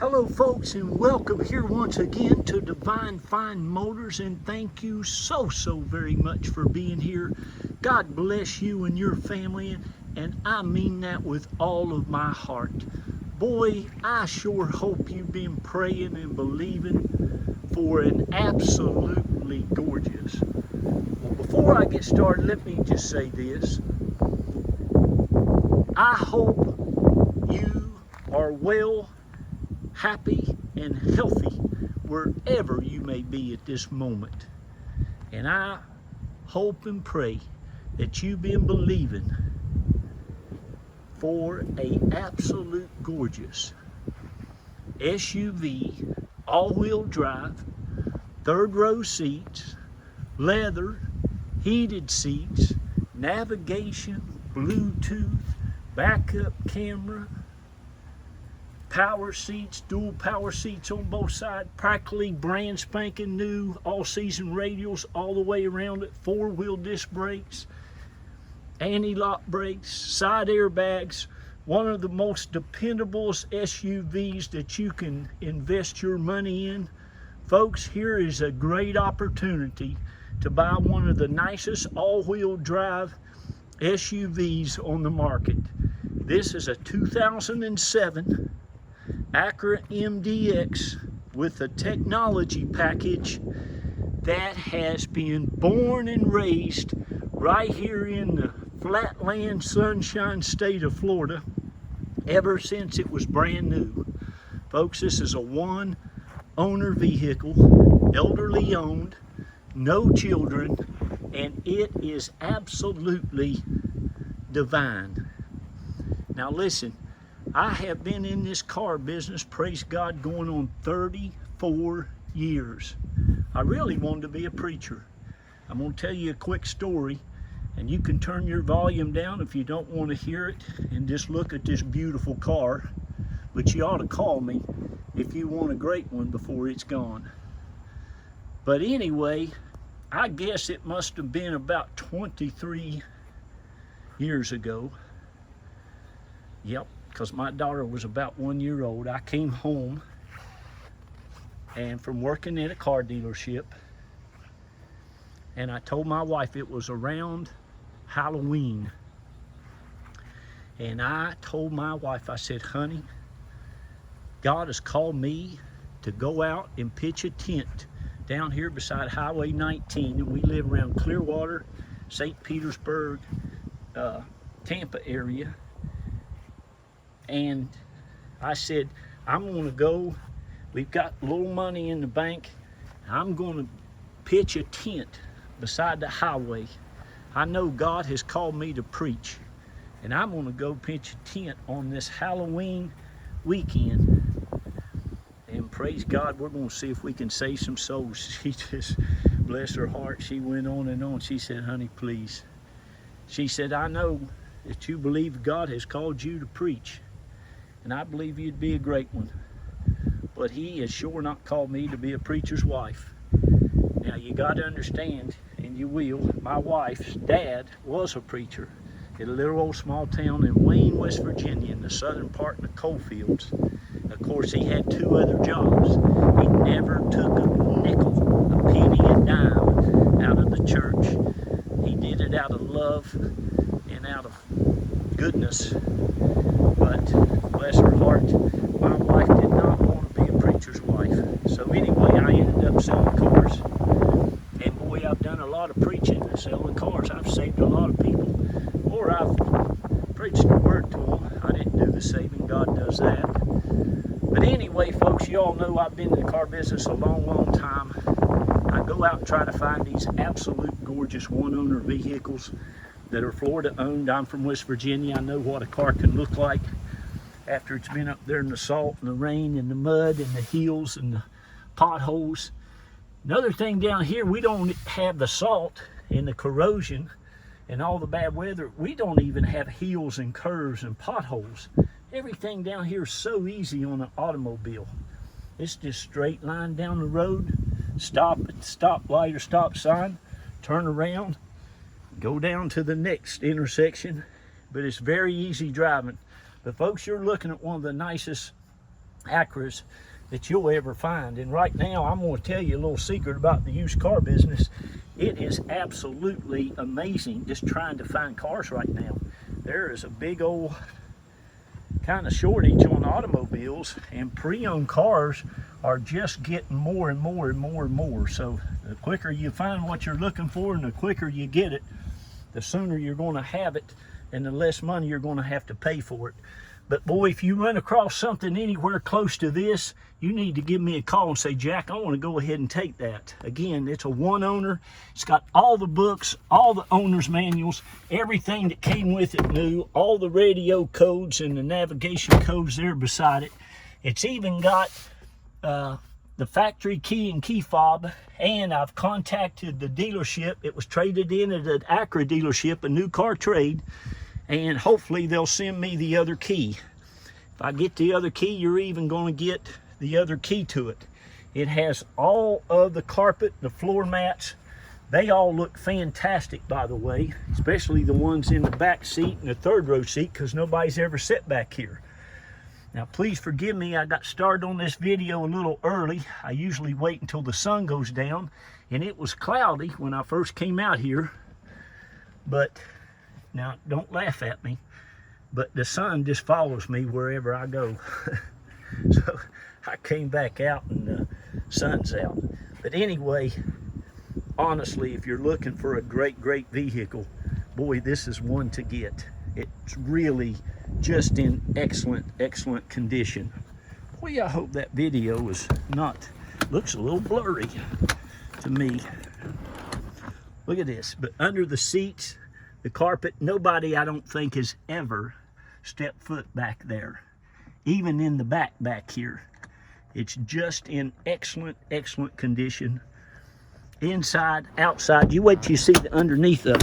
Hello folks, and welcome here once again to Divine Fine Motors, and thank you so very much for being here. God bless you and your family, and I mean that with all of my heart. Boy, I sure hope you've been praying and believing for an absolutely gorgeous. Well, before I get started, let me just say this. I hope you are well, happy, and healthy wherever you may be at this moment. And I hope and pray that you've been believing for an absolute gorgeous SUV, all-wheel drive, third row seats, leather, heated seats, navigation, Bluetooth, backup camera, power seats, dual power seats on both sides, practically brand spanking new all-season radials all the way around it, four-wheel disc brakes, anti-lock brakes, side airbags, one of the most dependable SUVs that you can invest your money in. Folks, here is a great opportunity to buy one of the nicest all-wheel drive SUVs on the market. This is a 2007 Acura MDX with a technology package that has been born and raised right here in the flatland sunshine state of Florida ever since it was brand new. Folks, this is a one owner vehicle, elderly owned, no children, and it is absolutely divine. Now listen, I have been in this car business, praise God, going on 34 years. I really wanted to be a preacher. I'm going to tell you a quick story, and you can turn your volume down if you don't want to hear it and just look at this beautiful car. But you ought to call me if you want a great one before it's gone. But anyway, I guess it must have been about 23 years ago. Yep. Because my daughter was about 1 year old. I came home and from working at a car dealership, and I told my wife it was around Halloween, and I told my wife, I said, honey, God has called me to go out and pitch a tent down here beside Highway 19, and we live around Clearwater, St. Petersburg, Tampa area. And I said, I'm going to go, we've got a little money in the bank, I'm going to pitch a tent beside the highway. I know God has called me to preach, and I'm going to go pitch a tent on this Halloween weekend. And praise God, we're going to see if we can save some souls. She just, bless her heart, she went on and on. She said, honey, please. She said, I know that you believe God has called you to preach, and I believe you'd be a great one. But he has sure not called me to be a preacher's wife. Now you got to understand, and you will, my wife's dad was a preacher at a little old small town in Wayne, West Virginia, in the southern part of the coal fields. Of course, he had two other jobs. He never took a nickel, a penny, a dime out of the church. He did it out of love and out of goodness. But bless her heart, my wife did not want to be a preacher's wife. So anyway, I ended up selling cars. And boy, I've done a lot of preaching and selling cars. I've saved a lot of people. Or I've preached the word to them. I didn't do the saving, God does that. But anyway, folks, you all know I've been in the car business a long time. I go out and try to find these absolute gorgeous one-owner vehicles that are Florida owned. I'm from West Virginia. I know what a car can look like after it's been up there in the salt and the rain and the mud and the hills and the potholes. Another thing down here, we don't have the salt and the corrosion and all the bad weather. We don't even have hills and curves and potholes. Everything down here is so easy on an automobile. It's just straight line down the road, stop at the stoplight or stop sign, turn around, go down to the next intersection. But it's very easy driving. But folks, you're looking at one of the nicest Acuras that you'll ever find. And right now, I'm going to tell you a little secret about the used car business. It is absolutely amazing just trying to find cars right now. There is a big old kind of shortage on automobiles, and pre-owned cars are just getting more and more and more and more. So the quicker you find what you're looking for and the quicker you get it, the sooner you're going to have it and the less money you're going to have to pay for it. But boy, if you run across something anywhere close to this, you need to give me a call and say, Jack, I want to go ahead and take that. Again, it's a one owner. It's got all the books, all the owner's manuals, everything that came with it new, all the radio codes and the navigation codes there beside it. It's even got the factory key and key fob, and I've contacted the dealership. It was traded in at an Acura dealership, a new car trade, and hopefully they'll send me the other key. If I get the other key, you're even going to get the other key to it. It has all of the carpet, the floor mats. They all look fantastic, by the way, especially the ones in the back seat and the third row seat, because nobody's ever sat back here. Now, please forgive me, I got started on this video a little early. I usually wait until the sun goes down, and it was cloudy when I first came out here. But now, don't laugh at me, but the sun just follows me wherever I go. So I came back out and the sun's out. But anyway, honestly, if you're looking for a great vehicle, boy, this is one to get. It's really just in excellent condition. Boy, I hope that video is not, looks a little blurry to me. Look at this, but under the seats, the carpet, nobody, I don't think, has ever stepped foot back there. Even in the back here. It's just in excellent condition. Inside, outside, you wait till you see the underneath of it.